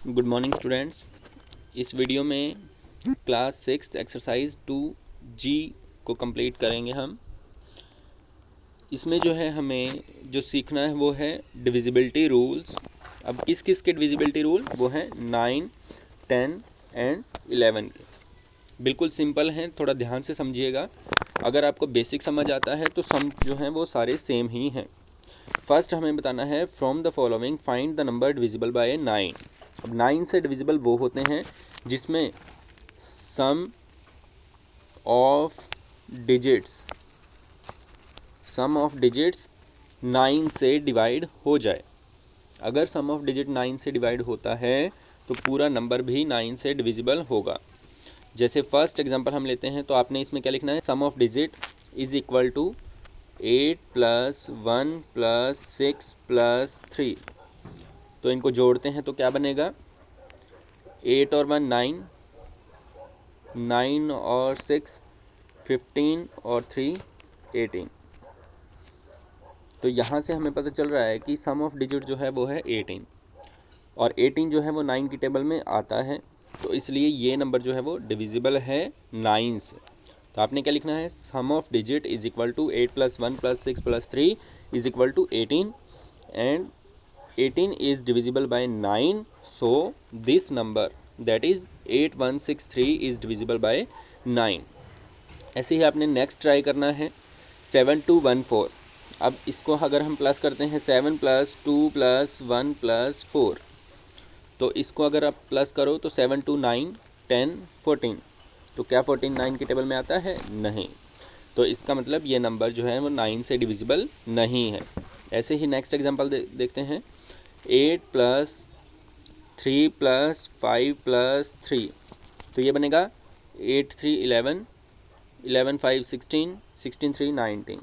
Good morning students. इस video में class 6 exercise 2G को कंप्लीट करेंगे हम। इसमें जो है हमें जो सीखना है वो है डिविजिबिलिटी रूल्स। अब किस किस के डिविजिबिलिटी रूल? वो हैं 9, 10 एंड 11 के। बिल्कुल सिंपल हैं, थोड़ा ध्यान से समझिएगा। अगर आपको बेसिक समझ आता है तो सम जो हैं वो सारे सेम ही हैं। फर्स्ट हमें बताना है from the following find the number divisible by 9। अब 9 से डिविजिबल वो होते हैं जिसमें सम ऑफ डिजिट्स 9 से डिवाइड हो जाए। अगर सम ऑफ डिजिट 9 से डिवाइड होता है तो पूरा नंबर भी 9 से डिविजिबल होगा। जैसे फर्स्ट एग्जांपल हम लेते हैं तो आपने इसमें क्या लिखना है? Sum of digit is equal to 8 + 1 + 6 + 3। तो इनको जोड़ते हैं तो क्या बनेगा? 8 और 1 9, 9 और 6 15 और 3 18। तो यहाँ से हमें पता चल रहा है कि सम ऑफ डिजिट जो है वो है 18 और 18 जो है वो 9 की टेबल में आता है। तो इसलिए ये नंबर जो है वो डिविजिबल है 9 से। तो आपने क्या लिखना है? Sum of digit is equal to 8 + 1 + 6 + 3 is equal to 18 and 18 is divisible by 9, so this number that is 8163 is divisible by 9। ऐसे ही आपने नेक्स्ट ट्राई करना है 7214। अब इसको अगर हम प्लस करते हैं 7 + 2 + 1 + 4, तो इसको अगर आप प्लस करो तो 7 2 9 10 14। तो क्या 14 9 की टेबल में आता है? नहीं। तो इसका मतलब ये नंबर जो है वो 9 से डिविजिबल नहीं है। ऐसे ही नेक्स्ट एग्जांपल देखते हैं 8 + 3 + 5 + 3। तो ये बनेगा 8 3 11, 11 5 16, 16 3 19।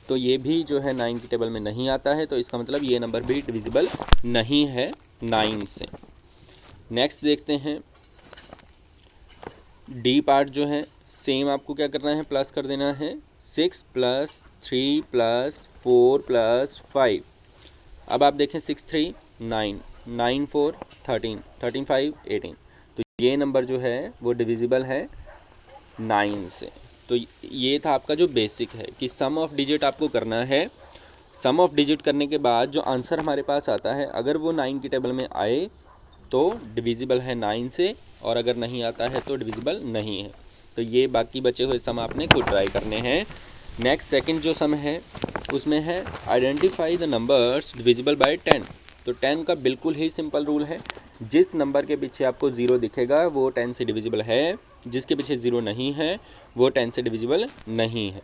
तो ये भी जो है 9 की टेबल में नहीं आता है। तो इसका मतलब ये नंबर भी डिविजिबल नहीं है 9 से। नेक्स्ट देखते हैं डी पार्ट जो है सेम आपको क्या करना है? प्लस कर देना है 6 + 3 + 4 + 5। अब आप देखें 6 3 9, 9 4 13, 13 5 18। तो ये नंबर जो है वो डिविजिबल है 9 से। तो ये था आपका जो बेसिक है कि सम ऑफ डिजिट आपको करना है। सम ऑफ डिजिट करने के बाद जो आंसर हमारे पास आता है अगर वो 9 की टेबल में आए तो डिविजिबल है 9 से, और अगर नहीं आता है तो डिविजिबल नहीं है। तो ये बाकी बचे हुए सम आपने खुद ट्राई करने हैं। नेक्स्ट सेकंड जो सम है उसमें है identify the numbers divisible by 10। तो 10 का बिल्कुल ही सिंपल रूल है, जिस नंबर के पीछे आपको 0 दिखेगा वो 10 से डिविजिबल है, जिसके पीछे 0 नहीं है वो 10 से डिविजिबल नहीं है।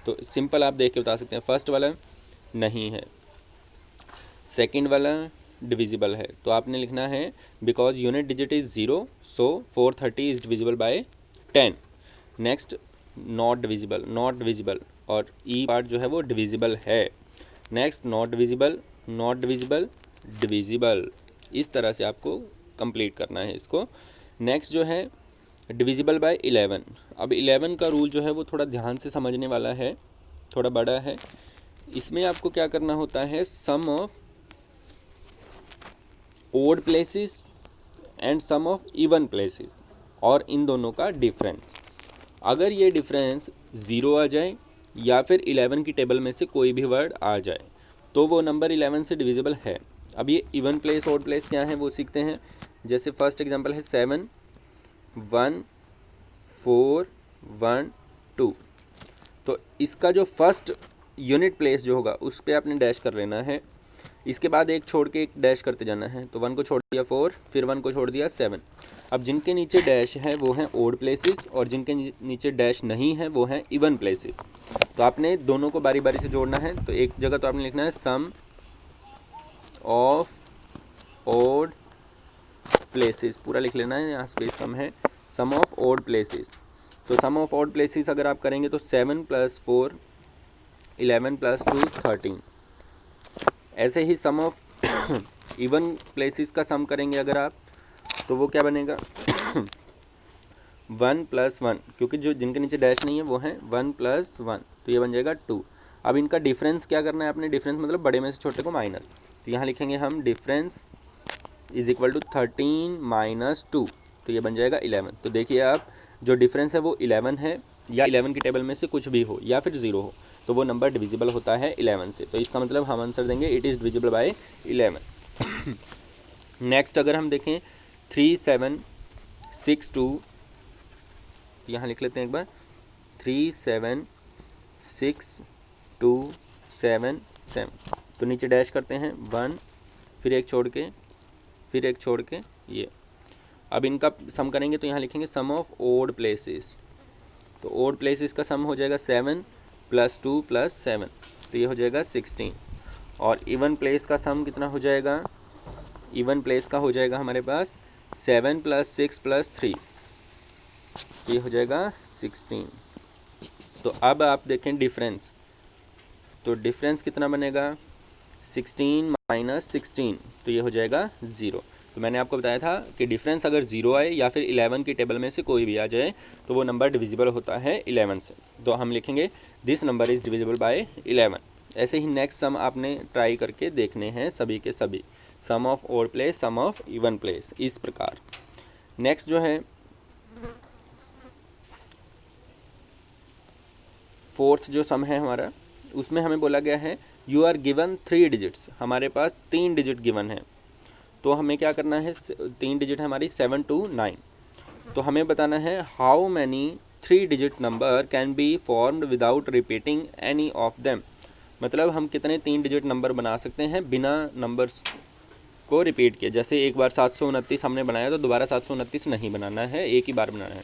तो सिंपल आप देख के बता सकते हैं। फर्स्ट वाला नहीं है, सेकंड वाला डिविजिबल है। तो आपने लिखना है because unit digit is 0 so 430 is divisible by 10। Next not divisible और ई पार्ट जो है वो डिविजिबल है। Next not divisible divisible. इस तरह से आपको कंप्लीट करना है इसको। नेक्स्ट जो है डिविजिबल बाय 11। अब 11 का रूल जो है वो थोड़ा ध्यान से समझने वाला है, थोड़ा बड़ा है। इसमें आपको क्या करना होता है? Sum of odd places and sum of even places और इन दोनों का डिफरेंस। अगर ये डिफरेंस 0 आ जाए या फिर 11 की टेबल में से कोई भी वर्ड आ जाए तो वो नंबर 11 से डिविजिबल है। अब ये इवन प्लेस ओड प्लेस क्या है वो सीखते हैं। जैसे फर्स्ट एग्जांपल है 7 1 4 1 2। तो इसका जो फर्स्ट यूनिट प्लेस जो होगा उस पर आपने डैश कर लेना है। इसके बाद एक छोड़ के एक डैश करते जाना है। तो 1 को छोड़ दिया 4, फिर 1 को छोड़ दिया 7। अब जिनके नीचे डैश है वो हैं ओड प्लेसेस और जिनके नीचे डैश नहीं है वो हैं इवन प्लेसेस। तो आपने दोनों को बारी बारी से जोड़ना है। तो एक जगह तो आपने लिखना है सम ऑफ ओड प्लेसेस, पूरा लिख लेना है, यहाँ स्पेस कम है। Sum of odd places. तो सम ऑफ ओड प्लेसेस अगर आप करेंगे तो 7 + 4 11 + 2 13। ऐसे ही सम ऑफ इवन प्लेसेस का सम करेंगे अगर आप तो वो क्या बनेगा 1 + 1, क्योंकि जो जिनके नीचे डैश नहीं है वो हैं 1 + 1। तो ये बन जाएगा 2। अब इनका डिफरेंस क्या करना है आपने? डिफरेंस मतलब बड़े में से छोटे को माइनस। तो यहाँ लिखेंगे हम difference is equal to 13 minus 2, तो ये बन जाएगा 11। तो देखिए आप, जो डिफरेंस है वो 11 है, या 11 की टेबल में से कुछ भी हो या फिर 0 हो, तो वो नंबर डिविजिबल होता है 11 से। तो इसका मतलब हम आंसर देंगे it is divisible by 11। Next अगर हम देखें 3 7 6 2, यहाँ लिख लेते हैं एक बार, 3 7 6 2 7 7, तो नीचे डैश करते हैं 1, फिर एक छोड़ के, फिर एक छोड़ के ये। अब इनका सम करेंगे तो यहाँ लिखेंगे सम ऑफ ओड प्लेसेस, तो ओड प्लेसेस का सम हो जाएगा 7 + 2 + 7, तो ये हो जाएगा 16। और इवन प्लेस का सम कितना हो जाएगा, इवन प्लेस का हो जाएगा हमारे पास 7 + 6 + 3, ये हो जाएगा 16। तो अब आप देखें डिफरेंस, तो डिफरेंस कितना बनेगा, 16 माइनस 16, तो ये हो जाएगा 0। तो मैंने आपको बताया था कि डिफरेंस अगर 0 आए या फिर 11 की टेबल में से कोई भी आ जाए तो वो नंबर डिविजिबल होता है 11 से। तो हम लिखेंगे this number is divisible by 11। ऐसे ही नेक्स्ट सम आपने ट्राई करके देखने हैं सभी के सभी, sum of odd place, sum of even place, इस प्रकार। नेक्स्ट जो है फोर्थ जो सम है हमारा, उसमें हमें बोला गया है यू आर गिवन 3 डिजिट्स, हमारे पास 3 डिजिट गिवन है। तो हमें क्या करना है, 3 डिजिट है हमारी 7 to 9, तो हमें बताना है how many 3 digit number can be formed without repeating any of them, मतलब हम कितने 3 डिजिट नंबर बना सकते हैं बिना नंबर्स को रिपीट किए। जैसे एक बार 729 हमने बनाया तो दोबारा 729 नहीं बनाना है, एक ही बार बनाना है।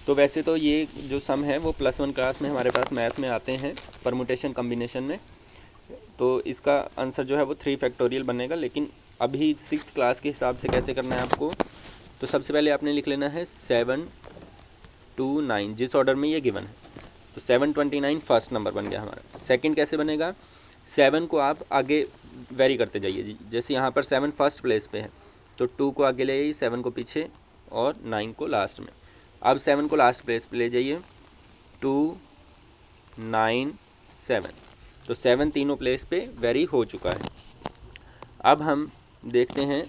तो वैसे तो ये जो सम है वो +1 क्लास में हमारे पास मैथ में आते हैं, परमुटेशन कम्बिनेशन में, तो इसका आंसर जो है वो 3 फैक्टोरियल बनेगा। लेकिन अभी 6th क्लास के हिसाब से कैसे करना है आपको, तो सबसे पहले आपने लिख लेना है 7 to 9, जिस ऑर्डर में ये गिवन है। तो 729 फर्स्ट नंबर बन गया हमारा। सेकंड कैसे बनेगा, 7 को आप आगे वेरी करते जाइए जी, जैसे यहाँ पर 7 फर्स्ट प्लेस पे है तो 2 को आगे ले जाइए, 7 को पीछे और 9 को लास्ट में। अब 7 को लास्ट प्लेस पे ले जाइए, 2 9 7, तो 7 तीनों प्लेस पे वेरी हो चुका है। अब हम देखते हैं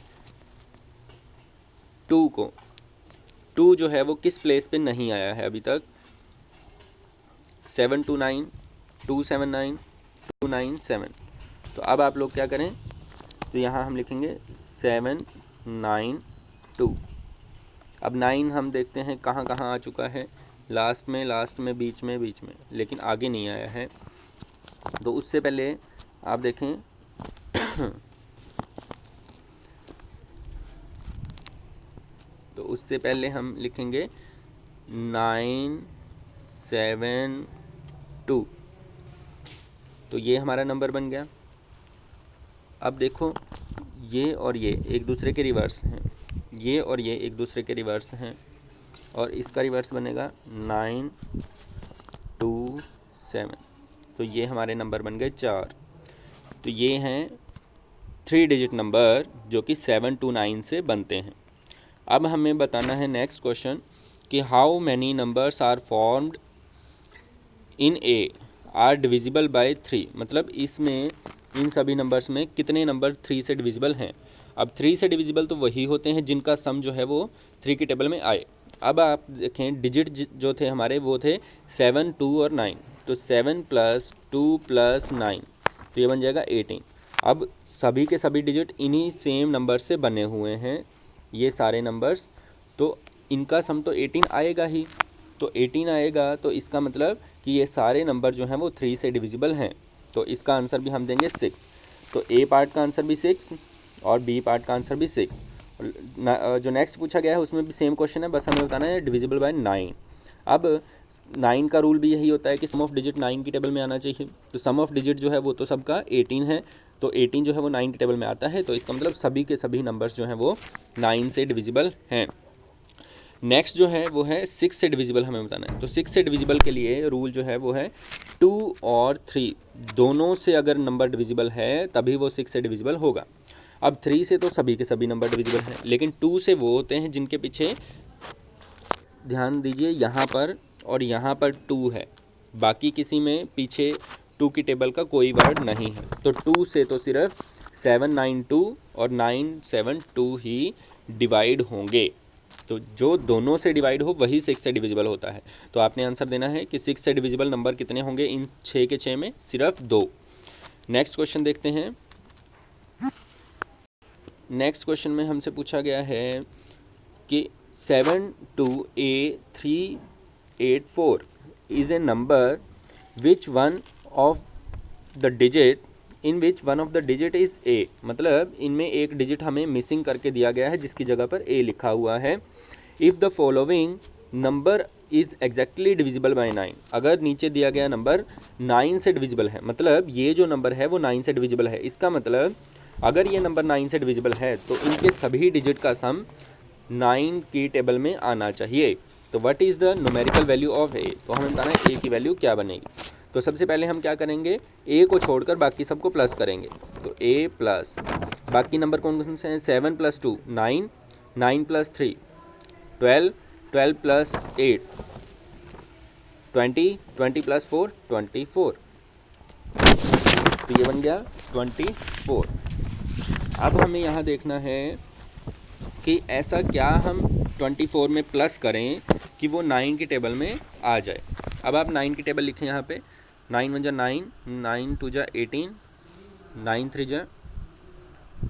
2 को, 2 जो है वो किस प्लेस पे नहीं आया है अभी तक, 7 to 9, 2 7 9, 2 9 7। तो अब आप लोग क्या करें, तो यहाँ हम लिखेंगे 7 9 2। अब 9 हम देखते हैं कहाँ कहाँ आ चुका है, लास्ट में, बीच में, लेकिन आगे नहीं आया है। तो उससे पहले आप देखें तो उससे पहले हम लिखेंगे 9 7 2, तो ये हमारा नंबर बन गया। अब देखो ये और ये एक दूसरे के रिवर्स हैं, ये और ये एक दूसरे के रिवर्स हैं, और इसका रिवर्स बनेगा 9 2 7, तो ये हमारे नंबर बन गए 4। तो ये हैं 3 डिजिट नंबर जो कि 7 to 9 से बनते हैं। अब हमें बताना है नेक्स्ट क्वेश्चन कि how many numbers are formed in a are divisible by 3, मतलब इसमें इन सभी नंबर्स में कितने नंबर 3 से डिविजिबल हैं। अब 3 से डिविजिबल तो वही होते हैं जिनका सम जो है वो 3 की टेबल में आए। अब आप देखें डिजिट जो थे हमारे वो थे 7 2 और 9, तो 7 + 2 + 9, तो ये बन जाएगा 18। अब सभी के सभी डिजिट इन्हीं सेम नंबर से बने हुए हैं, ये सारे नंबर्स, तो इनका सम तो 18 आएगा ही। तो 18 आएगा तो इसका मतलब कि ये सारे नंबर जो हैं वो 3 से डिविजिबल हैं। तो इसका आंसर भी हम देंगे 6। तो ए पार्ट का आंसर भी 6 और बी पार्ट का आंसर भी 6। जो नेक्स्ट पूछा गया है उसमें भी सेम क्वेश्चन है, बस हमें बताना है डिविजिबल बाय 9। अब 9 का रूल भी यही होता है कि सम ऑफ डिजिट 9 की टेबल में आना चाहिए। तो सम ऑफ डिजिट जो है वो तो सबका 18 है, तो 18 जो है वो 9 की टेबल में आता है, तो इसका मतलब सभी के सभी नंबर्स जो हैं वो 9 से डिविजिबल हैं। नेक्स्ट जो है वो है 6 से डिविजिबल हमें बताना है। तो 6 से डिविजिबल के लिए रूल जो है वो है 2 और 3 दोनों से अगर नंबर डिविजिबल है तभी वो 6 से डिविजिबल होगा। अब 3 से तो सभी के सभी नंबर डिविजिबल हैं, लेकिन 2 से वो होते हैं जिनके पीछे, ध्यान दीजिए यहाँ पर और यहाँ पर 2 है, बाकी किसी में पीछे 2 की टेबल का कोई वर्ड नहीं है। तो 2 से तो सिर्फ 792 और 972 ही डिवाइड होंगे। तो जो दोनों से डिवाइड हो वही 6 से डिविजिबल होता है। तो आपने आंसर देना है कि 6 से डिविजिबल नंबर कितने होंगे इन 6 के 6 में, सिर्फ 2। नेक्स्ट क्वेश्चन देखते हैं। नेक्स्ट क्वेश्चन में हमसे पूछा गया है कि 72884 is a number which one of the digit in which one of the digit is a. मतलब इनमें एक डिजिट हमें मिसिंग करके दिया गया है जिसकी जगह पर ए लिखा हुआ है। If the following number is exactly divisible by 9। अगर नीचे दिया गया नंबर 9 से डिविजिबल है, मतलब ये जो नंबर है वो 9 से डिविजिबल है, इसका मतलब अगर ये नंबर 9 से डिविजिबल है तो इनके सभी डिजिट का सम 9 की टेबल में आना चाहिए। तो what is the numerical value of A. तो हमें बताना है ए की वैल्यू क्या बनेगी। तो सबसे पहले हम क्या करेंगे, ए को छोड़कर बाकी सबको प्लस करेंगे। तो ए प्लस बाकी नंबर कौन कौन से हैं, 7 + 2 9, 9 + 3 12, 12 + 8 20, 20 + 4 24। तो ये बन गया 24। अब हमें यहाँ देखना है कि ऐसा क्या हम 24 में प्लस करें कि वो 9 की टेबल में आ जाए। अब आप 9 की टेबल लिखें यहाँ पे। 9 × 1 = 9, 9 × 2 = 18, 9 × 3 =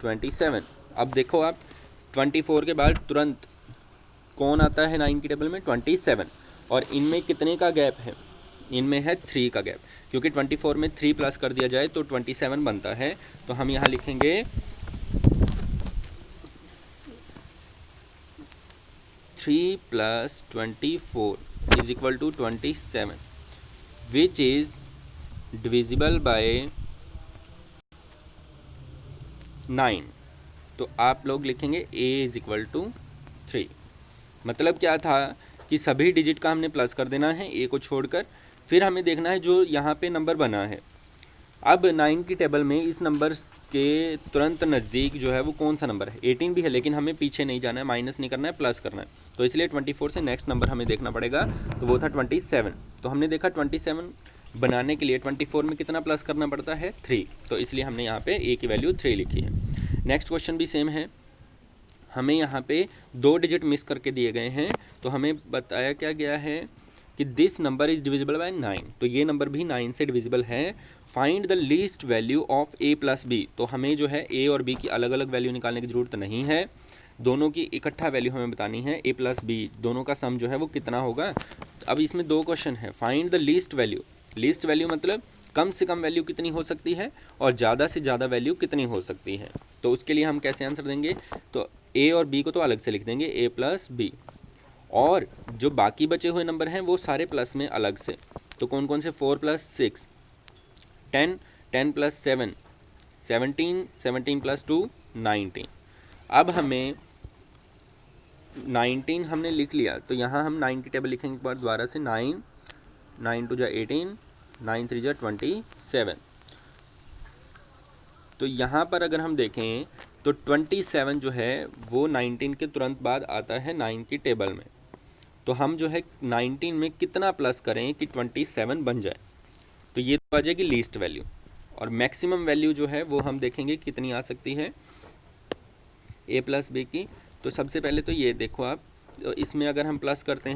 27। अब देखो आप 24 के बाद तुरंत कौन आता है 9 की टेबल में, 27। और इनमें कितने का गैप है, इनमें है 3 का गैप, क्योंकि 24 में 3 प्लस कर दिया जाए तो 27 बनता है। तो हम यहाँ लिखेंगे 3 + 24 = 27 which is divisible by 9। तो आप लोग लिखेंगे a = 3। मतलब क्या था कि सभी डिजिट का हमने प्लस कर देना है a को छोड़कर, फिर हमें देखना है जो यहाँ पे नंबर बना है। अब 9 की टेबल में इस नंबर के तुरंत नज़दीक जो है वो कौन सा नंबर है, 18 भी है, लेकिन हमें पीछे नहीं जाना है, माइनस नहीं करना है, प्लस करना है। तो इसलिए 24 से नेक्स्ट नंबर हमें देखना पड़ेगा, तो वो था 27। तो हमने देखा 27 बनाने के लिए 24 में कितना प्लस करना पड़ता है, 3। तो इसलिए हमने यहाँ पे a की वैल्यू 3 लिखी है। नेक्स्ट क्वेश्चन भी सेम है। हमें यहाँ पे 2 डिजिट मिस करके दिए गए हैं, तो हमें बताया क्या गया है कि this number is divisible by 9। तो ये नंबर भी 9 से डिविजिबल है। Find the least value of a + b। तो हमें जो है a और b की अलग अलग वैल्यू निकालने की ज़रूरत नहीं है, दोनों की इकट्ठा वैल्यू हमें बतानी है। a + b दोनों का सम जो है वो कितना होगा। अब इसमें 2 क्वेश्चन है। Find the least value. Least value मतलब कम से कम वैल्यू कितनी हो सकती है और ज़्यादा से ज़्यादा वैल्यू कितनी हो सकती है। तो उसके लिए हम कैसे आंसर देंगे, तो a और b को तो अलग से लिख देंगे, a + b, और जो बाकी बचे हुए नंबर हैं वो सारे प्लस में अलग से। तो कौन कौन से, 4 + 6 10, 10 + 7 17, 17 + 2 19। अब हमें 19 हमने लिख लिया, तो यहाँ हम 9 की टेबल लिखेंगे एक बार दोबारा से। 9, 9 × 2 = 18, 9 × 3 = 27। तो यहाँ पर अगर हम देखें तो 27 जो है वो 19 के तुरंत बाद आता है 9 की टेबल में। तो हम जो है 19 में कितना प्लस करें कि 27 बन जाए। तो ये तो आ जाएगी लीस्ट वैल्यू, और मैक्सिमम वैल्यू जो है वो हम देखेंगे कितनी आ सकती है a + b की। तो सबसे पहले तो ये देखो आप, तो इसमें अगर हम प्लस करते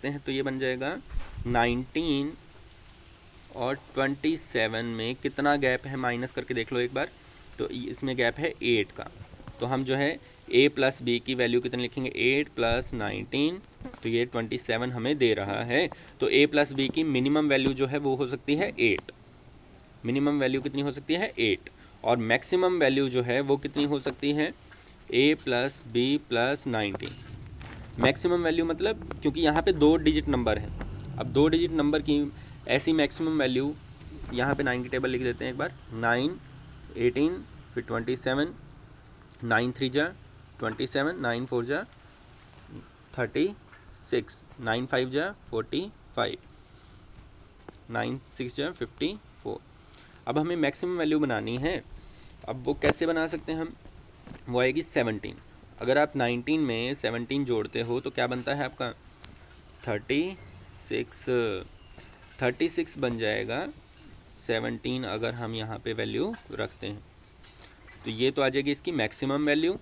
हैं तो ये बन जाएगा 19 और 27 में कितना गैप है, माइनस करके देख लो एक बार। तो इसमें गैप है 8 का। तो हम जो है a + b की वैल्यू कितनी लिखेंगे, 8 + 19, तो ये 27 हमें दे रहा है। तो a + b की मिनिमम वैल्यू जो है वो हो सकती है 8। मिनिमम वैल्यू कितनी हो सकती है, 8। और मैक्सिमम वैल्यू जो है वो कितनी हो सकती है, a + b + 19। मैक्सिमम वैल्यू मतलब क्योंकि यहाँ पे 2 डिजिट नंबर है, अब 2 डिजिट नंबर की ऐसी मैक्सिमम वैल्यू यहाँ पे 9 की टेबल लिख देते हैं एक बार। 9, 18, फिर 27, 9 × 3 = 27, 9 × 4 = 36, 9 × 5 = 45, 9 × 6 = 54। अब हमें मैक्सिमम वैल्यू बनानी है। अब वो कैसे बना सकते हैं हम, वो आएगी 17। अगर आप 19 में 17 जोड़ते हो तो क्या बनता है आपका, 36 बन जाएगा 17 अगर हम यहाँ पे वैल्यू रखते हैं तो ये तो आ जाएगी इसकी मैक्सिमम वैल्यू,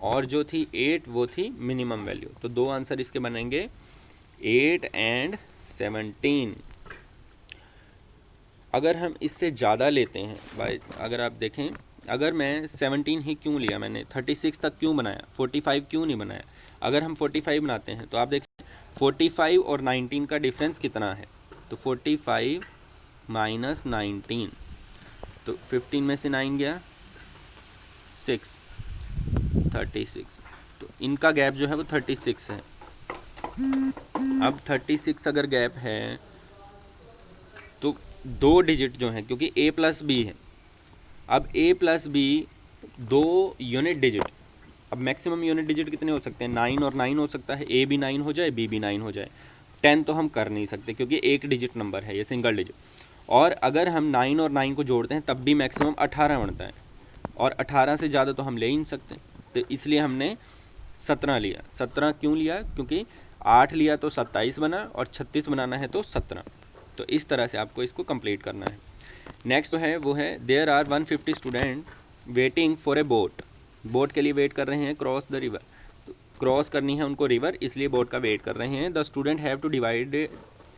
और जो थी 8 वो थी मिनिमम वैल्यू। तो दो आंसर इसके बनेंगे 8 एंड 17। अगर हम इससे ज़्यादा लेते हैं भाई, अगर आप देखें, अगर मैं 17 ही क्यों लिया, मैंने 36 तक क्यों बनाया, 45 क्यों नहीं बनाया। अगर हम 45 बनाते हैं तो आप देखें 45 और 19 का डिफरेंस कितना है, तो 45 माइनस 19, तो 15 में से 9 गया 6, 36, तो इनका गैप जो है वो 36 है। अब 36 अगर गैप है तो दो डिजिट जो हैं, क्योंकि a प्लस बी है, अब a प्लस बी दो यूनिट डिजिट, अब मैक्सिमम यूनिट डिजिट कितने हो सकते हैं, 9 और 9 हो सकता है, a भी 9 हो जाए, b भी 9 हो जाए। 10 तो हम कर नहीं सकते क्योंकि एक डिजिट नंबर है, ये सिंगल डिजिट। और अगर हम 9 और 9 को जोड़ते हैं तब भी मैक्सिमम 18 बनता है, और 18 से ज़्यादा तो हम ले ही नहीं सकते, तो इसलिए हमने 17 लिया। 17 क्यों लिया, क्योंकि 8 लिया तो 27 बना, और 36 बनाना है तो 17। तो इस तरह से आपको इसको कंप्लीट करना है। नेक्स्ट जो है वो है there are 150 student waiting for a boat. Boat के लिए वेट कर रहे हैं क्रॉस द रिवर, तो क्रॉस करनी है उनको रिवर, इसलिए बोट का वेट कर रहे हैं। The student have to divide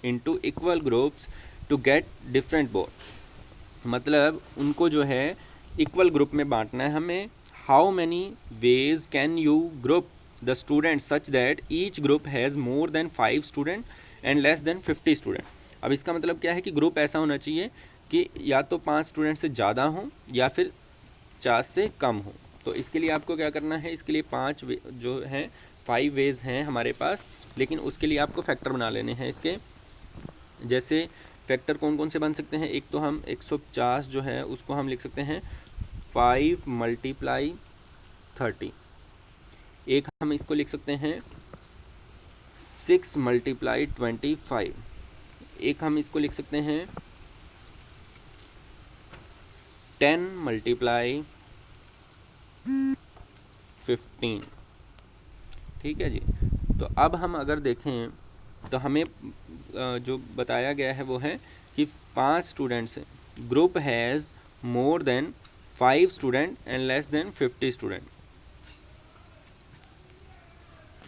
into equal groups to get different boat, मतलब उनको जो है इक्वल ग्रुप में बांटना है हमें। How many ways can you group the student such that each group has more than 5 student and less than 50 student. अब इसका मतलब क्या है कि ग्रुप ऐसा होना चाहिए कि या तो 5 स्टूडेंट से ज़्यादा हों या फिर 50 से कम हो। तो इसके लिए आपको क्या करना है, इसके लिए 5 जो हैं 5 वेज हैं हमारे पास, लेकिन उसके लिए आपको फैक्टर बना लेने हैं इसके। जैसे फैक्टर कौन कौन से बन सकते हैं, एक तो हम 150 जो है उसको हम लिख सकते हैं 5 मल्टीप्लाई 30, एक हम इसको लिख सकते हैं 6 मल्टीप्लाई 25, एक हम इसको लिख सकते हैं 10 मल्टीप्लाई 15। ठीक है जी। तो अब हम अगर देखें तो हमें जो बताया गया है वो है कि 5 students, group has more than 5 student and less than 50 student.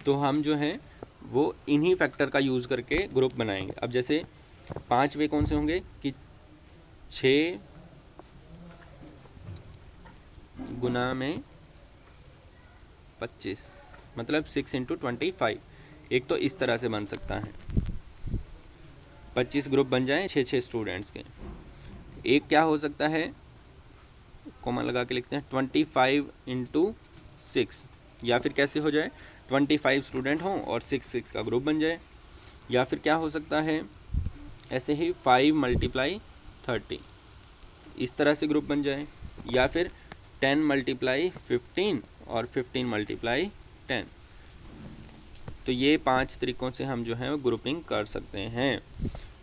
तो हम जो है वो इन्हीं फैक्टर का यूज़ करके ग्रुप बनाएंगे। अब जैसे 5 वे कौन से होंगे कि 6 गुना में 25, मतलब 6 इंटू 25। एक तो इस तरह से बन सकता है, 25 ग्रुप बन जाएं 6 स्टूडेंट्स के। एक क्या हो सकता है, कॉमा लगा के लिखते हैं 25 इंटू 6, या फिर कैसे हो जाए 25 स्टूडेंट हों और 6 का ग्रुप बन जाए। या फिर क्या हो सकता है, ऐसे ही 5 मल्टीप्लाई 30, इस तरह से ग्रुप बन जाए। या फिर 10 मल्टीप्लाई 15 और 15 मल्टीप्लाई 10। तो ये 5 तरीक़ों से हम जो है वो ग्रुपिंग कर सकते हैं।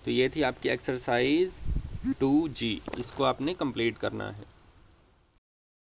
तो ये थी आपकी एक्सरसाइज 2G, इसको आपने कंप्लीट करना है।